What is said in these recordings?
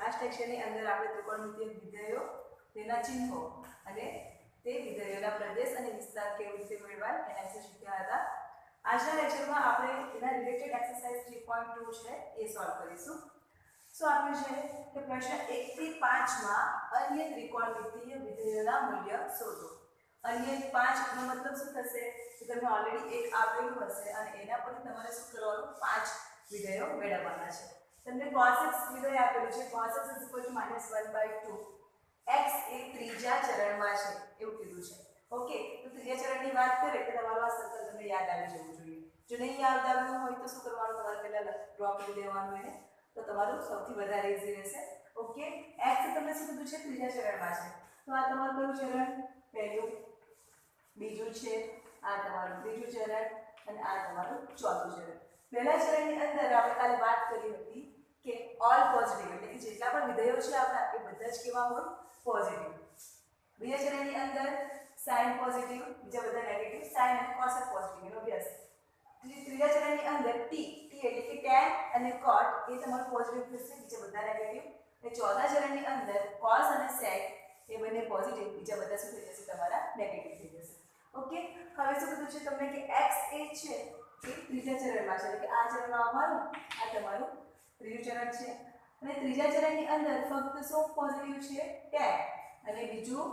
આ સ્ટ્રક્ચરની અંદર આપણે ત્રિકોણમિતિય વિધેયો, તેના ચિહ્નો અને તે વિધેયોના પ્રદેશ અને વિસ્તાર કેવી રીતે મેળવવા એના વિશે શીખ્યા હતા. આજના લેક્ચરમાં આપણે એના રિલેટેડ એક્સરસાઇઝ 3.2 છે એ સોલ્વ કરીશું. સો આપણે છે કે પ્રશ્ન 1 થી 5 માં અન્ય ત્રિકોણમિતિય વિધેયોના મૂલ્ય શોધો. અન્ય 5 નો મતલબ શું થશે કે તમને ઓલરેડી એક આપેલું હશે અને એના પરથી તમારે શું કરવાનું 5 વિધેયો મેળવવાના છે. તમને cos x વિધેય આપેલું છે. cos x -1/2 x એ ત્રીજા ચરણમાં છે એવું કીધું છે. ઓકે, તો ત્રીજા ચરણની વાત કરીએ તો તમારું આ સર્કલ તમને યાદ આવી જવું જોઈએ. જો નહીં યાદ આવ્યું હોય તો શું કરવાનું, તમારે પહેલા ડ્રો કરી દેવાનું એને, તો તમારું સૌથી વધારે ઈઝી રહેશે. ઓકે, x તમને શું કીધું છે ત્રીજા ચરણમાં છે. તો આ તમારું કયું ચરણ? પહેલું, બીજું છે, આ તમારું ત્રીજું ચરણ અને આ તમારું ચોથું ચરણ. પહેલા ચરણની અંદર આપણે કાલે વાત કરી હતી કે ઓલ પોઝિટિવ એટલે કે જેટલા પણ વિધેયો છે આપણા એ બધા જ કેવા હોય? પોઝિટિવ. બીજા ચરણની અંદર સાઇન પોઝિટિવ, બીજા બધા નેગેટિવ, સાઇન અને કોસ પોઝિટિવ એનો અભ્યાસ. ત્રીજા ચરણની અંદર ટી એટલે કે tan અને cot એ તમારું પોઝિટિવ થશે, બીજા બધા નેગેટિવ. અને ચોથા ચરણની અંદર cos અને sec એ બંને પોઝિટિવ, બીજા બધા શું થઈ જશે? તમારા નેગેટિવ થઈ જશે. ઓકે, હવે શું કીધું છે તમને કે x એ છે એ ત્રીજા ચરણમાં છે એટલે કે આ ચરણમાં આવવાનું, આ તમારું ત્રીજું ચરણ છે. અને ત્રીજા ચરણની અંદર ફક્ત શું પોઝિટિવ છે? tan અને બીજું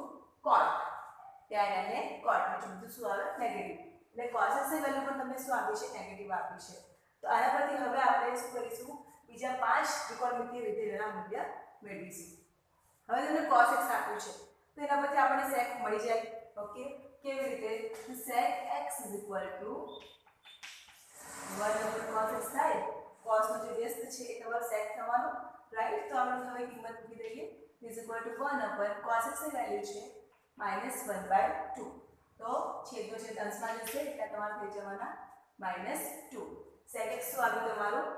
cot. tan અને cot બીજું બધું શું આવે? નેગેટિવ. એટલે cos x ની વેલ્યુ પણ તમને શું આપી છે? નેગેટિવ આપી છે. તો આના પરથી હવે આપણે શું કરીશું? બીજા 5 ત્રિકોણમિતિય વિધેયોના મૂલ્ય મેળવીશું. હવે તમને cos x આપ્યું છે તો એના પરથી આપણને sec મળી જાય. ઓકે, કેવી રીતે? sec x 1/cos x થાય. cos નો જે વ્યસ્ત છે એ તમારો sec થવાનું, રાઈટ? તો આપણે હવે કિંમત મૂકી દઈએ = 1/cos x ની વેલ્યુ છે -1/2. તો છેદનો છેદ અંશમાં જશે એટલે તમારે થઈ જવાના -2. sec x તો આવ્યું તમારું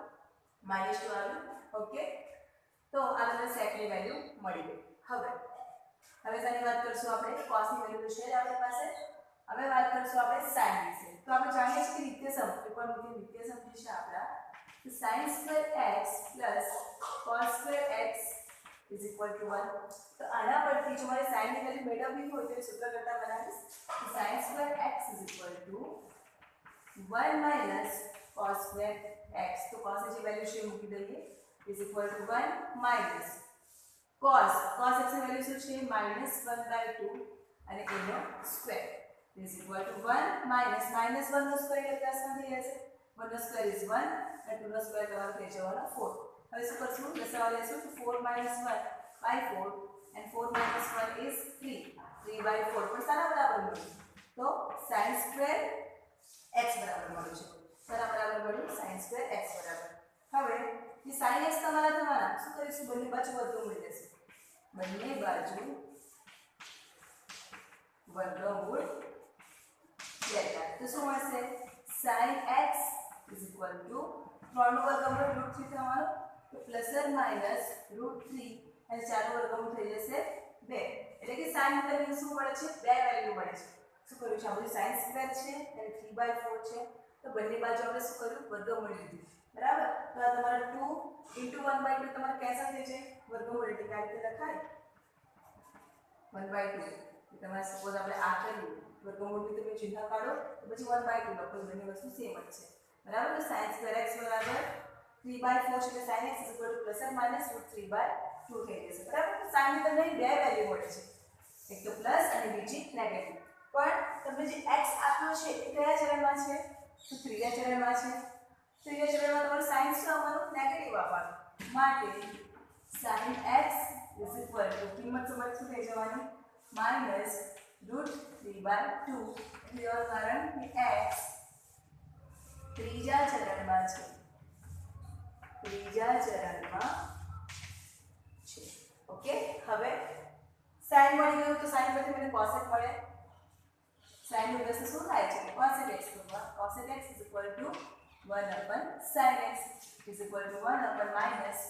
-2 આવ્યું. ઓકે, તો આ તમને sec ની વેલ્યુ મળી ગઈ. હવે શાની વાત કરશું આપણે? cos ની વેલ્યુ છે આપણી પાસે. હવે વાત કરશું આપણે sin વિશે. તો આપણે જાણીએ છીએ કે નિત્યસમ ત્રિકોણમિતિય નિત્યસમ જે છે આપણા sin2x cos2x = 1. તો આના પરથી જો મારે sin ની વેલ્યુ મેળવવી હોય તો એ સૂત્ર કરતા બનાવીશ. sin2x = 1 - cos2x. તો cos ની જે વેલ્યુ છે મૂકી દઈએ = 1 minus cos x ની વેલ્યુ શું છે? -1/2 અને એનો સ્ક્વેર = 1 minus -1 નો સ્ક્વેર એટલે પ્લસમાં થઈ જશે. 1 નો સ્ક્વેર is 1 અને 2 નો સ્ક્વેર તમારો થઈ જવાનો 4. હવે શું કરશું? લસાઅ લેશું તો 4 - 1/4 and 4 - 1 is 3. 3/4 પણ શાના બરાબર મળ્યું? તો sin2x બરાબર મળ્યું છે. શાના બરાબર મળ્યું? sin2x બરાબર. હવે જે sin x તમારા શું કરીશું? બંને બાજુ વર્ગમૂળ લેશું. બંને બાજુ વર્ગમૂળ લેતા તો શું મળશે? sin x = 3 નો વર્ગમૂળ √3 થવાનો, તો ± √3 અને 4 નો વર્ગમૂળ થઈ જશે 2. એટલે કે sin ની વેલ્યુ શું મળે છે? 2 વેલ્યુ મળે છે. શું કર્યું છે? આપણે sin સ્ક્વેર છે અને 3/4 છે તો બંને બાજુ આપણે શું કર્યું? વર્ગમૂળ લીધું. બરાબર? તો આ તમારા 2 * 1/2 તમારે કેન્સલ થઈ જાય. વર્ગમૂળ એટલે આ રીતે લખાય 1/2. તમારે સપોઝ આપણે આ કર્યું વર્ગમૂળની તમે ચિહ્ન કાઢો તો પછી 1/2 લખો, બંને વસ્તુ સેમ જ છે. બરાબર? તો sin2x = 3/4 છે એટલે sin x = ± √3/2 થઈ જશે. બરાબર? તો sin ની તમને બે વેલ્યુ મળે છે, એક તો પ્લસ અને બીજી નેગેટિવ. પણ તમને જે x આપ્યો છે એ કયા ચરણમાં છે? તો ત્રીજા ચરણમાં છે. ત્રીજા ચરણમાં તમારું sin શું આવવાનું? નેગેટિવ આવવાનું. માટે sin x = કિંમત શું થઈ જવાની? -√3/2. એટલે કારણ કે x ત્રીજા ચરણમાં છે. ત્રીજા ચરણમાં છે. ઓકે, હવે sin મળી ગયું તો sin પરથી મને cos x મળે. sin નું વ્યસ્ત શું થાય છે? cos x. તો cos x = 1/sin x =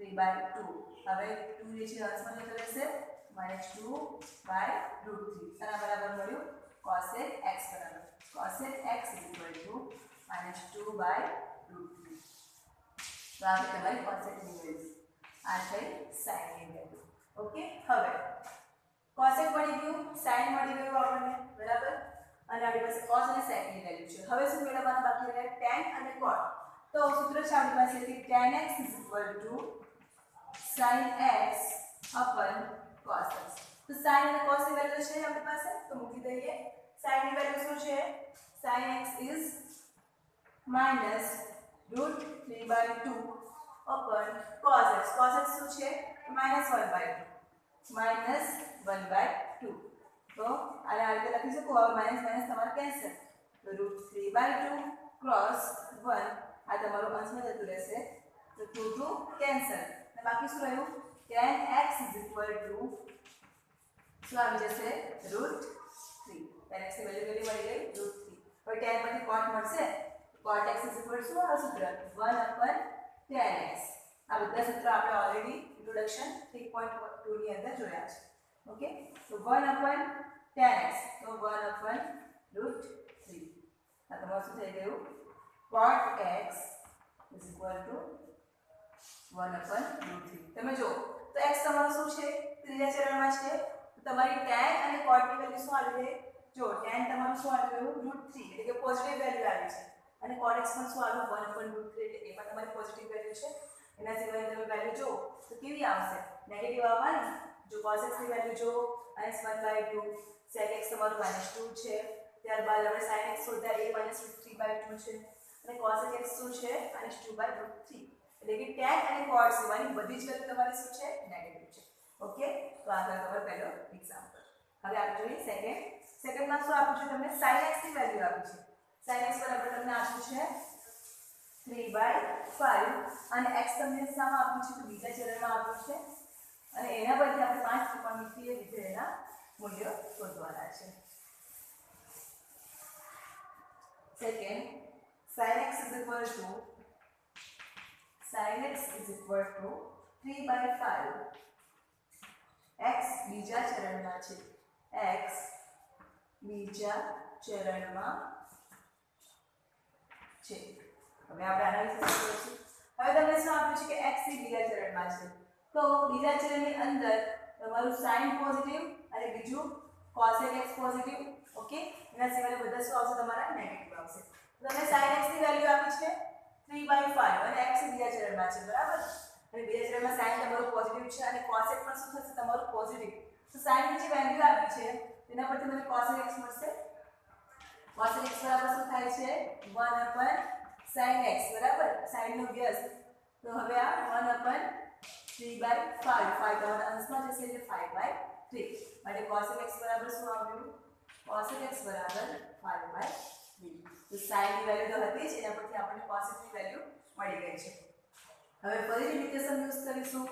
1/-√3/2. હવે 2 જે છે અંશમાં જતો રહેશે -2/√3. આના બરાબર મળ્યું cos x બરાબર. cos x = -2/√3. તો આ તમારી cos x ની વેલ્યુ. આ થઈ sin ની વેલ્યુ. ઓકે, હવે cosec મળી ગયું, sin મળી ગયું આપણને, બરાબર. અને આપણી પાસે cos અને sec ની વેલ્યુ છે. હવે શું મેળવવાનું બાકી રહે? tan અને cot. તો સૂત્ર છે આપણી પાસે કે tan x sin x cos x. તો sin અને cos ની વેલ્યુ છે આપણી પાસે, તો મૂકી દઈએ. sin ની વેલ્યુ શું છે? sin x is -√3/2 cos x. cos x શું છે? -1/2. -1/2. તો આને આ રીતે લખી શકો. હવે માઇનસ માઇનસ તમારે કેન્સલ. તો √3/2 ક્રોસ 1 આ તમારું અંશમાં જતું રહેશે. તો 2 કેન્સલ. અને બાકી શું રહ્યું? tan x શું આવી જશે? √3. tan x ની વેલ્યુ કેટલી મળી ગઈ? √3. હવે tan પરથી cot મળશે. cot x શું આ સૂત્ર? 1/tan x. આ બધા સૂત્ર આપણે ઓલરેડી ઇન્ટ્રોડક્શન 3.2 ની અંદર જોયા છે. ઓકે, તો 1/tan x, તો 1/√3. આ તમારું શું થઈ ગયું? cot x = 1/√3. તમે જો, તો x તમારું શું છે? ત્રીજા ચરણમાં છે. તો તમારી tan અને cot ની વેલ્યુ શું આવી ગઈ? જો tan તમારું શું આવી ગયું? √3, એટલે કે પોઝિટિવ વેલ્યુ આવી છે. અને cot x પણ શું આવ્યું? 1/√3, એટલે એ પણ તમારી પોઝિટિવ વેલ્યુ છે. એના સિવાય તમે વેલ્યુ જો તો કેવી આવશે? નેગેટિવ આવવાની. જો cos x ની વેલ્યુ જો -1/2, sec x તમારું -2 છે. ત્યારબાદ આપણે sin x શોધ્યા, એ -√3/2 છે. અને cos x શું છે? -2/√3. એટલે કે tan અને cot સિવાયની બધી જ વેલ્યુ તમારી શું છે? નેગેટિવ છે. ઓકે, તો આ તમારો પહેલો એક્ઝામ્પલ. હવે આપણે જોઈએ સેકન્ડ. સેકન્ડમાં શું આપ્યું છે તમને? sin x ની વેલ્યુ આપી છે. sin x બરાબર તમને આપ્યું છે 3/5 અને x તમને શામાં આપ્યું છે? તો બીજા ચરણમાં આપ્યું છે. અને એના પરથી આપણે 5 ત્રિકોણમિતિય વિધેયના મૂલ્યો શોધવાના છે. Second, sin x = 3/5. x બીજા ચરણમાં છે. x બીજા ચરણમાં છે. હવે આપણે આના વિશે સમજીશું. હવે તમને શું આપ્યું છે કે x બીજા ચરણમાં છે. તો બીજા ચરણની અંદર તમારું sin પોઝિટિવ અને બીજું cos x પોઝિટિવ. ઓકે, એના સિવાય બધા શું આવશે? તમારા નેગેટિવ આવશે. તો તમને sin x ની વેલ્યુ આપી છે 3/5 અને x બીજા ચરણમાં છે, બરાબર. અને બીજા ચરણમાં sin તમારું પોઝિટિવ છે અને cos x પણ શું થશે? તમારું પોઝિટિવ. તો sin ની જે વેલ્યુ આપી છે તેના પરથી મને cos x મળશે. cos x બરાબર શું થાય છે? 1/sin x, બરાબર. sin નો વ્યસ્ત. તો હવે આ 1/3/5, 5 તમારા અંશમાં જશે એટલે 5/3. માટે cos x બરાબર શું આવ્યું? cos x બરાબર 5/3. તો sin ની વેલ્યુ તો હતી જ, એના પરથી આપણને cos x ની વેલ્યુ મળી ગઈ છે. હવે ફરીથી નિત્યસમ યુઝ કરીશું.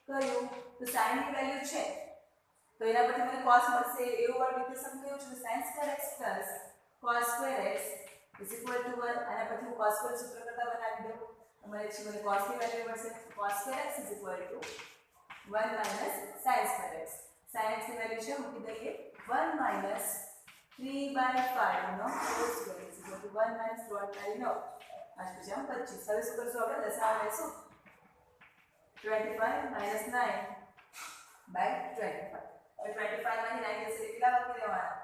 કયું? તો sin ની વેલ્યુ છે તો એના પરથી મને cos મળશે. એવું વાળું નિત્યસમ કયું છે? sin² x cos² x = 1. આના પરથી હું cos² સૂત્ર કરતા બનાવી દઉં. તમારે છે મને cos ની વેલ્યુ મળશે. cos² x = 1 - sin² x. sin x ની વેલ્યુ છે મૂકી દઈએ 1 - 3/5 નો હોલ સ્ક્વેર = 1 - 3/9. 5 × 25. હવે શું કરશું? આપણે દશાંશ લેશું. 25 - 9/25. હવે 25 માંથી 9 જશે કેટલા બાકી રહેવાના?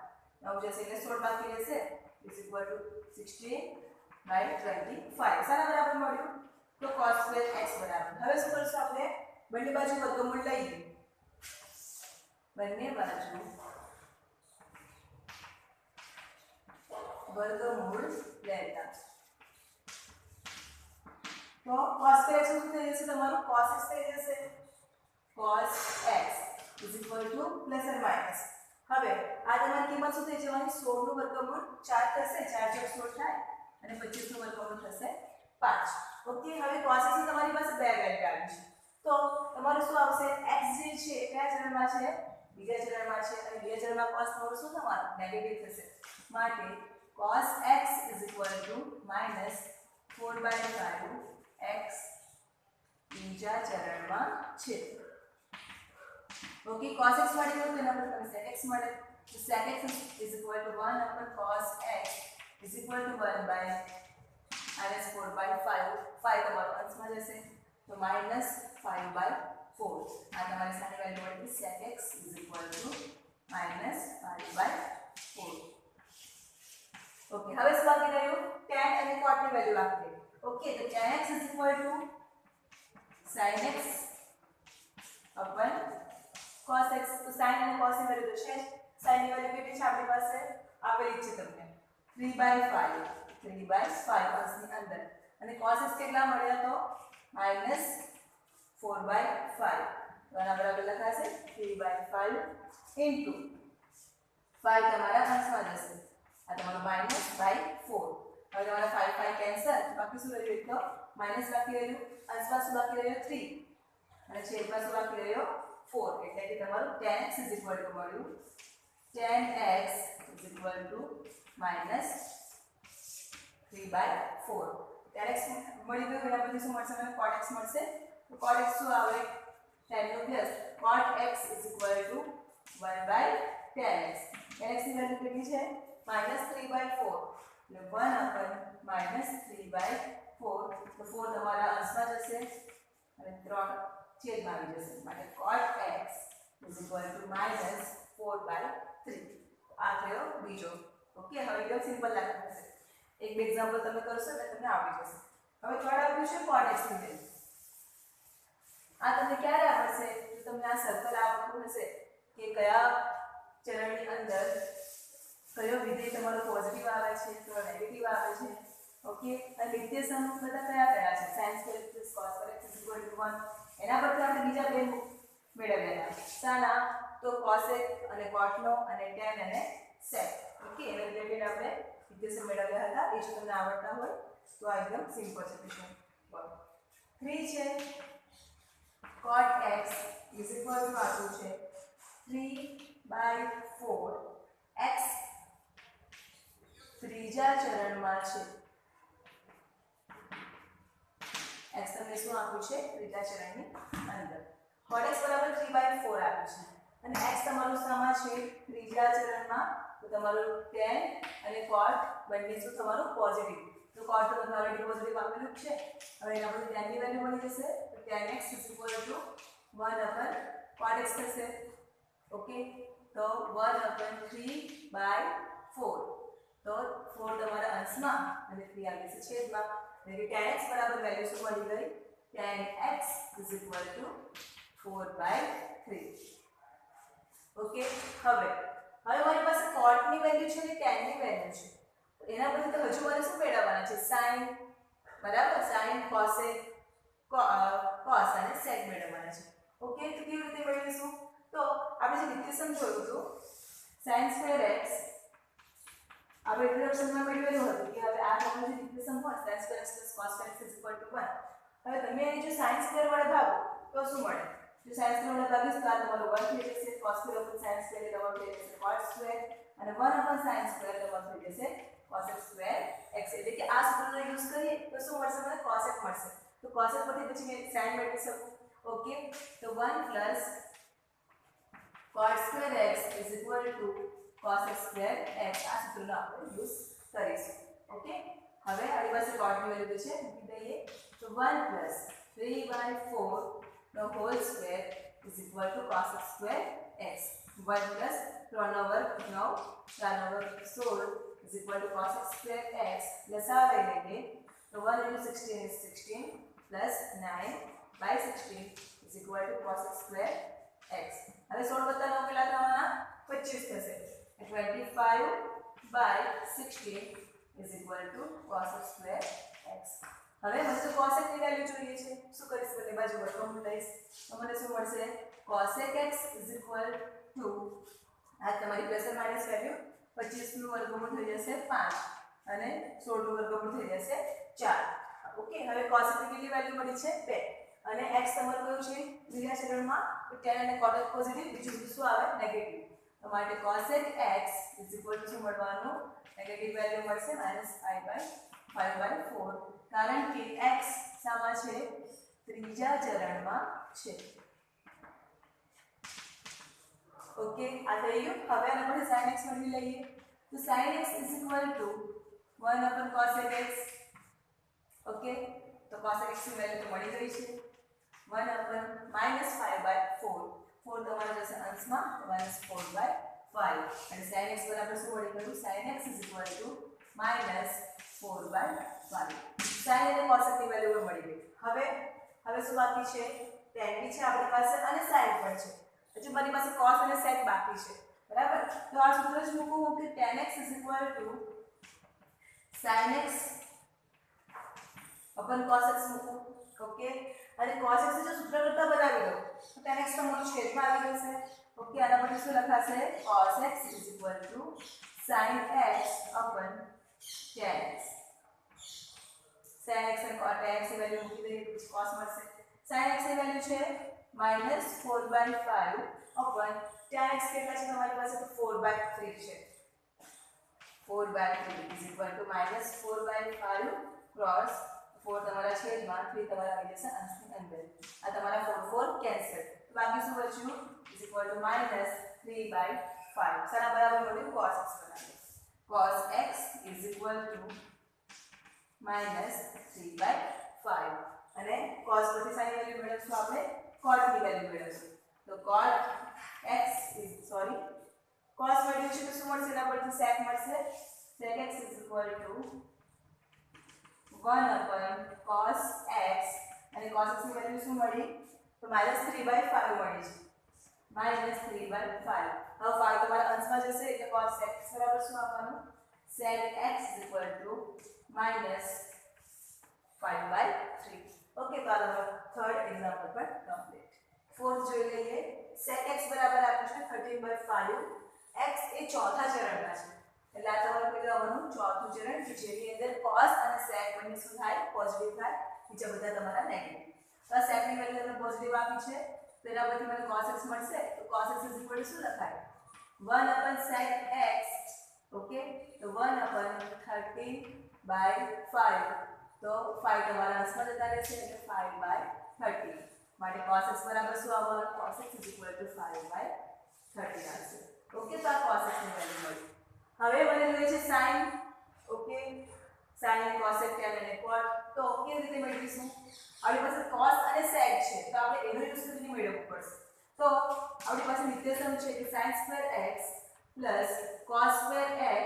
9 જશે એટલે 16 બાકી રહેશે. = 16/25. શાના બરાબર મળ્યું? તો cos² x બરાબર. હવે શું કરશું આપણે? બંને બાજુ વર્ગમૂળ લઈએ. બંને બાજુ વર્ગમૂળ લેતા તો cos² x શું થઈ જશે? તમારું cos x થઈ જશે. cos x = +or - હવે આ તમારી કિંમત શું થઈ જવાની? 16 નું વર્ગમૂળ 4 થશે. 4 × 16 થાય અને 25 નું વર્ગમૂળ થશે 5. ઓકે, હવે cos x ની તમારી પાસે બે વેલ્યુ આવી છે. તો તમારું શું આવશે? x જે છે કયા ચરણમાં છે? બીજા ચરણમાં છે. અને બીજા ચરણમાં cos તમારું શું થવાનું? નેગેટિવ થશે. માટે cos x = -4/5. x બીજા ચરણમાં છે. ઓકે, cos x મળી ગયું તો એના પર તમને sec x મળે. તો sec x = 1/cos x = 1/4/5. 5 તમારો અંશમાં જશે તો -5/3. 4 આ તમારી સાની વેલ્યુ મળી sec x is equal to -5/4 okay હવે શું બાકી રહ્યું tan અને cot ની વેલ્યુ બાકી રહી ઓકે તો tan x is equal to sin x upon cos x તો sin અને cos ની વેલ્યુ તો છે sin ની વેલ્યુ કેટલી છે આપણી પાસે આપેલી છે તમને 3/5 અંશની અંદર અને cos x કેટલા મળ્યા તો -4/5 તો આના બરાબર લખાશે 3/5 into 5 તમારા અંશમાં જશે આ તમારો -/4 હવે તમારા 5 કેન્સલ બાકી શું રહ્યું એક તો માઈનસ બાકી રહ્યું અંશમાં શું બાકી રહ્યો 3 અને છેદમાં શું બાકી રહ્યો 4 એટલે કે તમારું tan x મળ્યું tan x -3/4 tan x મળી ગયું એના પછી શું મળશે મને cot x મળશે તો cot x શું આવે tan નો plus cot x 1/tan x tan x ની વેલ્યુ કેટલી છે -3/4 એટલે 1/-3/4 તો 4 તમારા અંશમાં જશે અને 3 છેદમાં આવી જશે માટે cot x -4/3 આ થયો બીજો ઓકે હવે એકદમ સિમ્પલ લાગતું હશે એક બે એક્ઝામ્પલ તમે કરશો એટલે તમને આવડી જશે હવે થર્ડ આપ્યું છે cot x ની વેલ્યુ આ તમને ક્યારે આવડશે જો તમને આ સર્કલ આવડતું હશે કે કયા ચરણની અંદર કયો વિધેય તમારો પોઝિટિવ આવે છે તો નેગેટિવ આવે છે ઓકે અને નિત્યસમ બધા કયા છે sin square plus cos square x 1 એના પરથી આપણે બીજા બે મેળવ્યા હતા સાના તો cos x અને cot નો અને tan અને sec ઓકે એના રિલેટેડ આપણે નિત્યસમ મેળવ્યા હતા એ જો તમને આવડતા હોય તો આ એકદમ સિમ્પલ છે ક્વેશ્ચન 3 છે cot x આપ્યું છે 3/4 x ત્રીજા ચરણમાં છે x તમને શું આપ્યું છે ત્રીજા ચરણની અંદર cot x બરાબર 3/4 આપ્યું છે અને x તમારું સામા છે ત્રીજા ચરણમાં તો તમારું tan અને cot બંને શું તમારું પોઝિટિવ તો cot તો તમારું ઓલરેડી પોઝિટિવ આપેલું છે હવે એના પછી tan ની વેલ્યુ મળી જશે તો tan x 1/cot x થશે ઓકે તો 1/3/4 તો 4 તમારા અંશમાં અને 3 આવી જશે છેદમાં એટલે કે tan x બરાબર વેલ્યુ શું મળી ગઈ tan x 4/3 ઓકે હવે મારી પાસે cot ની વેલ્યુ છે અને tan ની વેલ્યુ છે તો એના પછી તો હજુ મારે શું મેળવવાના છે sin બરાબર sin cos અને sec મેળવવાના છે ઓકે તો કેવી રીતે મેળવીશું તો આપણે જે નિત્યસમ જોયું હતું sin square x આપણે ઇન્ટ્રોડક્શનમાં મેળવેલું હતું કે હવે આ તમારું જે નિત્યસમ હોય sin square x cos square x 1 હવે તમે એને જો sin square વડે ભાગો તો શું મળે જો sin square વડે ભાગીશ તો આ તમારું 1 થઈ જશે cos square sin square તમારું થઈ જશે cot square અને 1/sin square તમારું થઈ જશે cos square x એટલે કે આ સૂત્રનો યુઝ કરીએ તો શું મળશે મને cos x મળશે તો cos x પરથી પછી મેં sin મેળવી શકું ઓકે તો 1 cot square x cos square x આ સૂત્રનો આપણે યુઝ કરીશું ઓકે હવે આપણી પાસે cot ની વેલ્યુ છે મૂકી દઈએ તો 1 3/4 નો whole square cos square x 1 3 નો વર્ગ 9 4 નો વર્ગ 16 cos square x લસા લઈ લઈએ તો 1 * 16 is 16 plus 9/16 cos square x હવે 16 + 9 કેટલા થવાના 25 થશે 25/16 cos square x હવે મને તો cos x ની વેલ્યુ જોઈએ છે શું કરીશ બંને બાજુ વર્ગમૂળ લઈશ તો મને શું મળશે cos x આ તમારી પ્લસ અને માઈનસ વેલ્યુ 25 નું વર્ગમૂળ થઈ જશે 5 અને 16 નું વર્ગમૂળ થઈ જશે 4 ઓકે હવે cos x ની કેટલી વેલ્યુ મળી છે 2 અને x તમારું કયું છે ત્રીજા ચરણમાં તો tan અને cot પોઝિટિવ બીજું શું આવે નેગેટિવ તો માટે cos x શું મળવાનું નેગેટિવ વેલ્યુ મળશે -5/4 કારણ કે x સામા છે ત્રીજા ચરણમાં છે ઓકે આ થઈ ગયું હવે આના પછી sin x મેળવી લઈએ તો sin x 1/cos x okay તો cos x ની વેલ્યુ તો મળી ગઈ છે 1/-5/4 -5/4 4 તમારા જશે અંશમાં -4/5 અને sin x બરાબર શું મળી ગયું sin x -4/5 sin અને cos ની વેલ્યુ મળી ગઈ હવે શું બાકી છે tan બી છે આપણી પાસે અને sin પણ છે હજુ મારી પાસે cos અને sec બાકી છે બરાબર તો આ સૂત્ર જ મૂકું કે tan x sin x cos x મૂકું ઓકે અને cos x જો સૂત્ર કરતા બનાવી દો તો tan x તો મોટું છેદમાં આવી જશે ઓકે આના પછી શું લખાશે cos x sin x tan x sin x અને tan x ની વેલ્યુ મૂકી દઈએ પછી cos મળશે sin x ની વેલ્યુ છે -4/5 tan x કેટલા છે તમારી પાસે તો 4/3 છે 4/3 -4/5 cross 4 તમારા છેદમાં 3 તમારા આવી જશે અંશની અંદર આ તમારા 4 કેન્સલ તો બાકી શું બચ્યું -3/5 સારા બરાબર મળ્યું cos x બરાબર cos x -3/5 અને cos પછી સાની વેલ્યુ મેળવશું આપણે cot ની વેલ્યુ મેળવશું તો cos મળ્યું છે તો શું મળશે એના પરથી sec મળશે sec x = 1 cos x અને cos x ની વેલ્યુ શું મળી તો -3/5 મળી છે -3/5 હવે 5 તમારા અંશમાં જશે એટલે cos x બરાબર શું આપવાનું sec x = -5/3 ઓકે તો આ થર્ડ એક્ઝામ્પલ પર કમ્પ્લીટ ફોર્થ જોઈ લઈએ sec x બરાબર આપ્યું છે 13/5 x એ ચોથા ચરણમાં છે એટલે આ તમારું પેલાનું ચોથું ચરણ કે જેની અંદર cos અને sec બંને શું થાય પોઝિટિવ થાય બીજા બધા તમારા નેગેટિવ તો આ sec ની વેલ્યુ તમને પોઝિટિવ આપી છે તો એના પરથી મને cos x મળશે તો cos x શું લખાય 1/sec x ઓકે તો 1/13/5 તો 5 તમારા અંશમાં જતા રહેશે એટલે 5/30 માટે cos x બરાબર શું આવવાનું cos x = 5/30 આવશે ઓકે તો આ cos x ની વેલ્યુ મળી હવે મને જોઈએ છે sin okay sin cosec tan અને cot તો કેવી રીતે મેળવીશું આપણી પાસે cos અને sec છે તો આપણે એનો યુઝ કરીને મેળવવું પડશે તો આપણી પાસે નિત્યસમ છે કે sin² x cos² x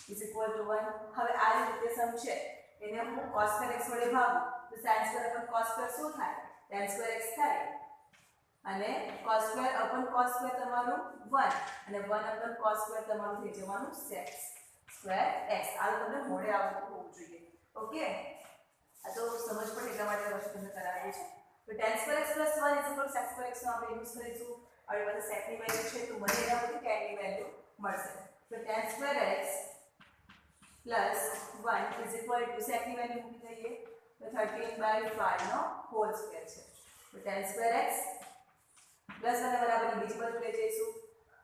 = 1 હવે આ જે નિત્યસમ છે એને હું cos² x વડે ભાગું તો sin² cos² શું થાય tan² x થાય અને cos² તમારું 1 અને 1/cos² તમારું થઈ જવાનું sec² x આ તમને મોડે આવતું હોવું જોઈએ ઓકે આ તો સમજ પડે એટલા માટે વસ્તુ તમને કરાવ્યું છે તો tan² x + 1 = sec² x નો આપણે યુઝ કરીશું હવે બધા sec ની વેલ્યુ છે તો મને એના પરથી tan ની વેલ્યુ મળશે તો tan² x + 1 = sec ની વેલ્યુ મૂકી દઈએ તો 13/5 નો હોલ સ્ક્વેર છે તો tan² x પ્લસ અને બરાબર બીજી બાજુ લઈ જઈશું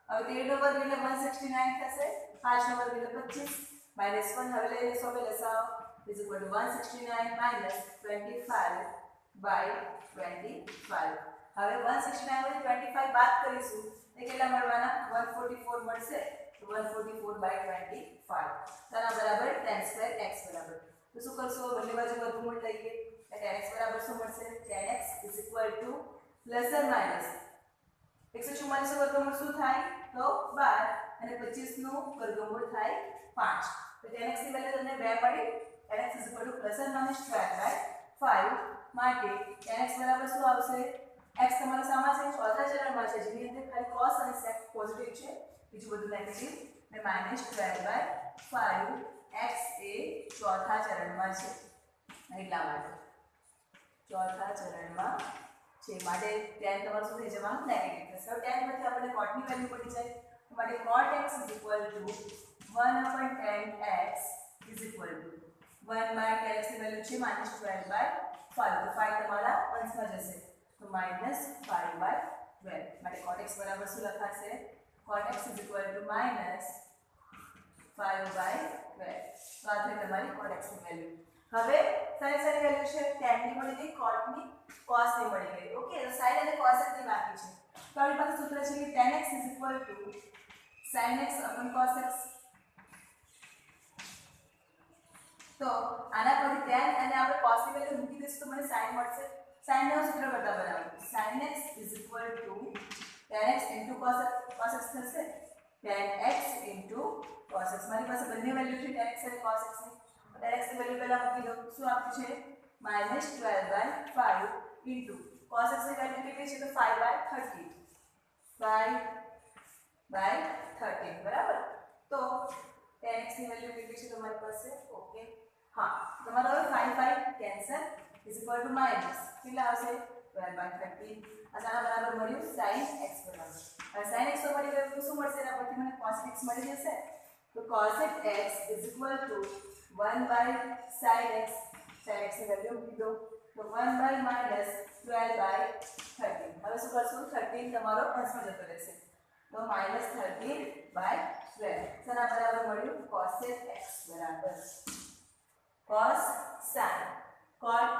હવે 13 નો વર્ગ એટલે 169 થશે 5 નો વર્ગ એટલે 25 -1 હવે લઈ લેશો હવે લસાઅ = 169 - 25/25 હવે 169 માંથી 25 બાદ કરીશું એટલે કેટલા મળવાના 144 મળશે તો 144/25 તેના બરાબર tan² x બરાબર તો શું કરશો બંને બાજુ વર્ગમૂળ લઈએ એટલે tan x બરાબર શું મળશે tan x = +or -144 નું વર્ગમૂળ શું થાય તો 12 અને 25 નું વર્ગમૂળ થાય 5 તો tan x ની વેલ્યુ તમને 2 મળી tan x = +or -12/5 માટે tan x બરાબર શું આવશે x તમારો સામા છે ચોથા ચરણમાં છે જેની અંદર ખાલી cos અને sec પોઝિટિવ છે બીજું બધું નેગેટિવ ને -12/5 x એ ચોથા ચરણમાં છે એટલા માટે ચોથા ચરણમાં છે માટે tan તમારું શું થઈ જવાનું નેગેટિવ થશે હવે tan પછી આપણે cot ની વેલ્યુ પડી જાય તો માટે cot x = 1/tan x = 1/tan x ની વેલ્યુ છે -12/5 તો 5 તમારા અંશમાં જશે તો -5/12 માટે cot x બરાબર શું લખાશે cot x = -5/12 તો આ થઈ તમારી cot x ની વેલ્યુ હવે સારી વેલ્યુ છે tan ની મળી ગઈ cot ની cos ની મળી ગઈ ઓકે તો sin અને cos ની બાકી છે તો આપણી પાસે સૂત્ર છે કે tan x = sin x / cos x તો આના પરથી tan અને આપણે cos ની વેલ્યુ મૂકી દઈશું તો મને sin મળશે sin નો સૂત્ર કરતા બનાવો sin tan x into cos x થશે tan x into cos x મારી પાસે બંને વેલ્યુ છે tan x અને cos x ની tan x ની વેલ્યુ પહેલા મૂકી દો શું આપ્યું છે -12/5 into cos x ની વેલ્યુ કેટલી છે તો 5/13 5/13 બરાબર તો tan x ની વેલ્યુ કેટલી છે તમારી પાસે ઓકે હા તમારો હવે 5 cancel is equal to minus કેટલા આવશે 12/13 આ સારા બરાબર મળ્યું sin x બરાબર હવે sin x તો મળી ગયું તો શું મળશે એના પરથી મને cos x મળી જશે તો cos x is equal to 1/sin x sin x ની વેલ્યુ મૂકી દો તો 1/-12/13 હવે શું કરશું 13 તમારો અંશમાં જતો રહેશે તો -13/12 સના બરાબર મળ્યું cos x બરાબર cos sin cot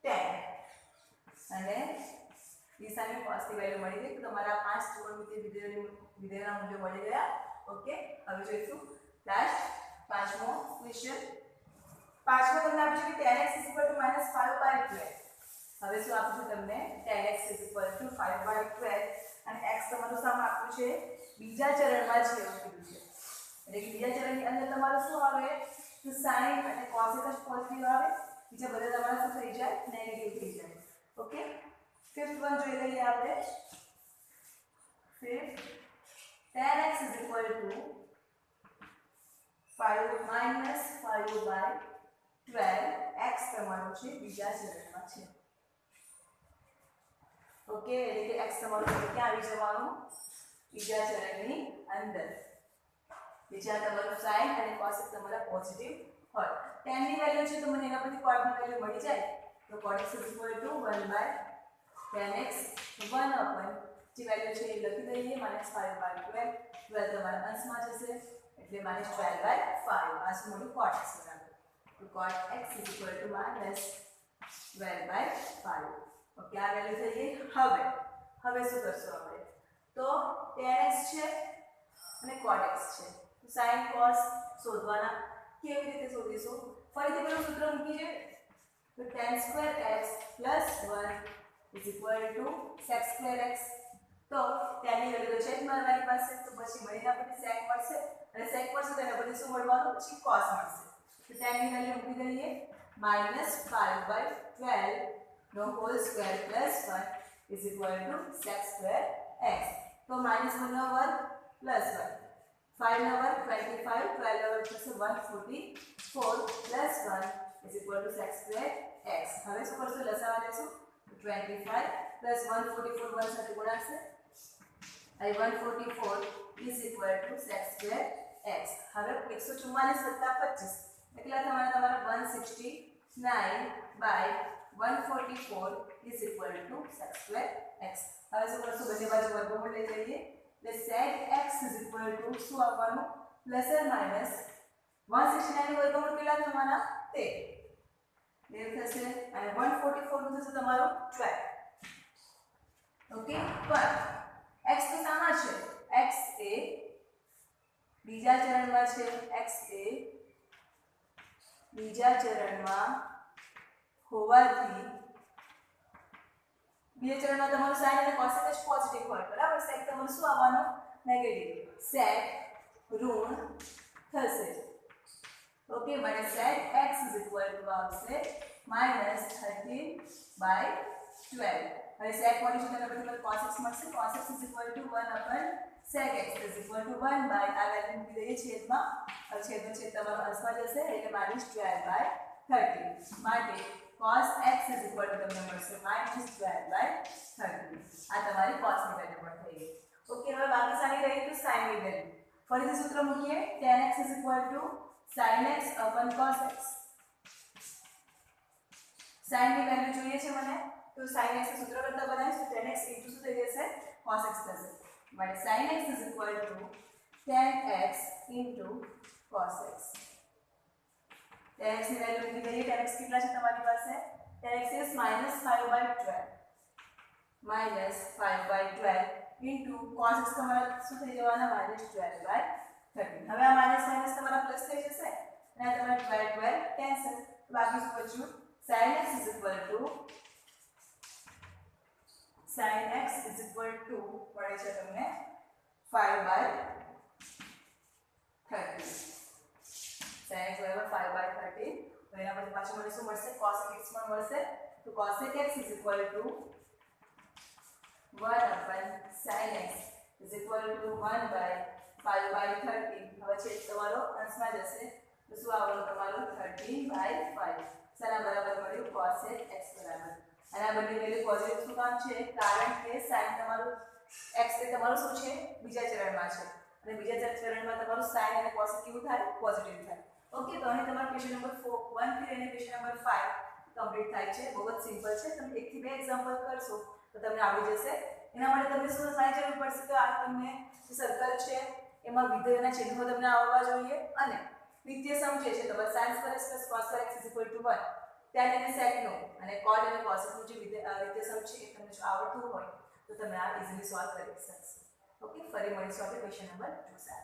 tan અને દિશાની cos ની વેલ્યુ મળી ગઈ તો તમારા 5 ત્રિકોણમિતિય વિધેયોના મૂલ્યો મળી ગયા ઓકે હવે જોઈશું લાસ્ટ પાંચમો ક્વેશ્ચન પાંચમો તમને આપ્યું છે કે tan x =-5/12 હવે શું આપ્યું છે તમને tan x =-5/12 અને x તમારું સામે આપ્યું છે બીજા ચરણમાં છે એવું કીધું છે એટલે કે બીજા ચરણની અંદર તમારું શું આવે તો sin અને cos એક જ પોઝિટિવ આવે બીજા બધા તમારા શું થઈ જાય નેગેટિવ થઈ જાય ઓકે ફિફ્થ વન જોઈ લઈએ આપણે ફિફ્થ tan x = 5 - 5/12 x તમારું છે બીજા ચરણમાં છે ઓકે એટલે કે x તમારું ક્યાં આવી જવાનું બીજા ચરણની અંદર બીજા તમારું sin અને cos તમારા પોઝિટિવ હોય tan ની વેલ્યુ છે તો મને એના પરથી cot ની વેલ્યુ મળી જાય તો cot x = 1/tan x 1/, જે વેલ્યુ છે એ લખી દઈએ -5/12 12 તમારા અંશમાં જશે એટલે -12/5 આ શું મળ્યું cot x બરાબર તો cot x = -12/5 ઓકે આ વેલ્યુ થઈ ગઈ હવે શું કરશું આપણે તો tan x છે અને cot x છે તો sin cos શોધવાના કેવી રીતે શોધીશું ફરીથી પેલું સૂત્ર મૂકી છે તો tan2x + 1 = sec2x તો tan ની વેલ્યુ તો છે જ મારી પાસે તો પછી મળીને આપણને sec મળશે અને sec મળશે તો એના પછી શું મળવાનું પછી cos મળશે તો tan ની વેલ્યુ મૂકી દઈએ -5/12 નો હોલ સ્ક્વેર + 1 = sec2x તો -1 નો વર્ગ + 1 5 નો વર્ગ 25 12 નો વર્ગ થશે 144 + 1 = sec2x હવે શું કરશું લસાવા લેશું 25 + 144 1 સાથે ગુણાશે અને 144 = sec2x હવે 144 + 25 એટલા તમારા 169/144 = sec2x હવે શું કરશું બંને બાજુ વર્ગમૂળ લઈ લઈએ એટલે sec x = શું આવવાનું ± 169 નું વર્ગમૂળ કેટલા થવાના 13 થશે અને 144 નું થશે તમારું 12 ઓકે પણ x તો સામા છે x એ બીજા ચરણમાં છે x એ બીજા ચરણમાં હોવાથી બીજા ચરણમાં તમારું sin અને cos જ પોઝિટિવ હોય બરાબર sec તમારું શું આવવાનું નેગેટિવ sec ઋણ થશે ઓકે મને sec x = આવશે -13/12 હવે sec મળ્યું છે તેના પછી cos x મળશે cos x = 1/sec x = 1/, આ વેલ્યુ મૂકી દઈએ છેદમાં હવે છેદનો છેદ તમારો અંશમાં જશે એટલે -12/13 માટે cos x = તમને મળશે -12/13 આ તમારી cos ની વેલ્યુ પણ થઈ ગઈ ઓકે હવે બાકી સાની રહી તો sin ની વેલ્યુ ફરીથી સૂત્ર મૂકીએ tan x = sin x / cos x sin ની વેલ્યુ જોઈએ છે મને તો sin x નું સૂત્ર કરતા બનાવીશ તો tan x * શું થઈ જશે cos x થશે માટે sin x = tan x * cos x tan x ની વેલ્યુ મૂકી દઈએ tan x કેટલા છે તમારી પાસે tan x is -5/12 cos x તમારા શું થઈ જવાના -12/13 હવે આ માઈનસ માઈનસ તમારા પ્લસ થઈ જશે અને આ તમારા 12 કેન્સલ બાકી શું બચ્યું sin x = sin x is equal to મળે છે તમને 5/30 sin x બરાબર 5/30 તો એના પછી પાછું મને શું મળશે cos x પણ મળશે તો cos x is equal to 1/sin x is equal to 1/5/30 હવે છે તમારો અંશમાં જશે તો શું આવવાનું તમારું 30/5 સારા બરાબર મળ્યું cos x બરાબર અને આ બંને વેલ્યુ પોઝિટિવ શું કામ છે કારણ કે sin તમારું x એ તમારું શું છે બીજા ચરણમાં છે અને બીજા ચરણમાં તમારું sin અને cos કેવું થાય પોઝિટિવ થાય ઓકે તો અહીં તમારું ક્વેશ્ચન નંબર 1 થી લઈને ક્વેશ્ચન નંબર 5 કમ્પ્લીટ થાય છે બહુ જ સિમ્પલ છે તમે 1 થી 2 એક્ઝામ્પલ કરશો તો તમને આવડી જશે એના માટે તમને શું સમજવાની જરૂર પડશે કે આ તમને જે સર્કલ છે એમાં વિધેયોના ચિહ્નો તમને આવડવા જોઈએ અને નિત્ય સમ જે છે તમારે sin square x cos square x 1 tan અને sec નો અને cot અને cos નું જે નિત્ય સમ છે એ તમને જો આવડતું હોય તો તમે આ ઇઝીલી સોલ્વ કરી શકશો ઓકે ફરી મળીશું આપણે ક્વેશ્ચન નંબર 2 સાથે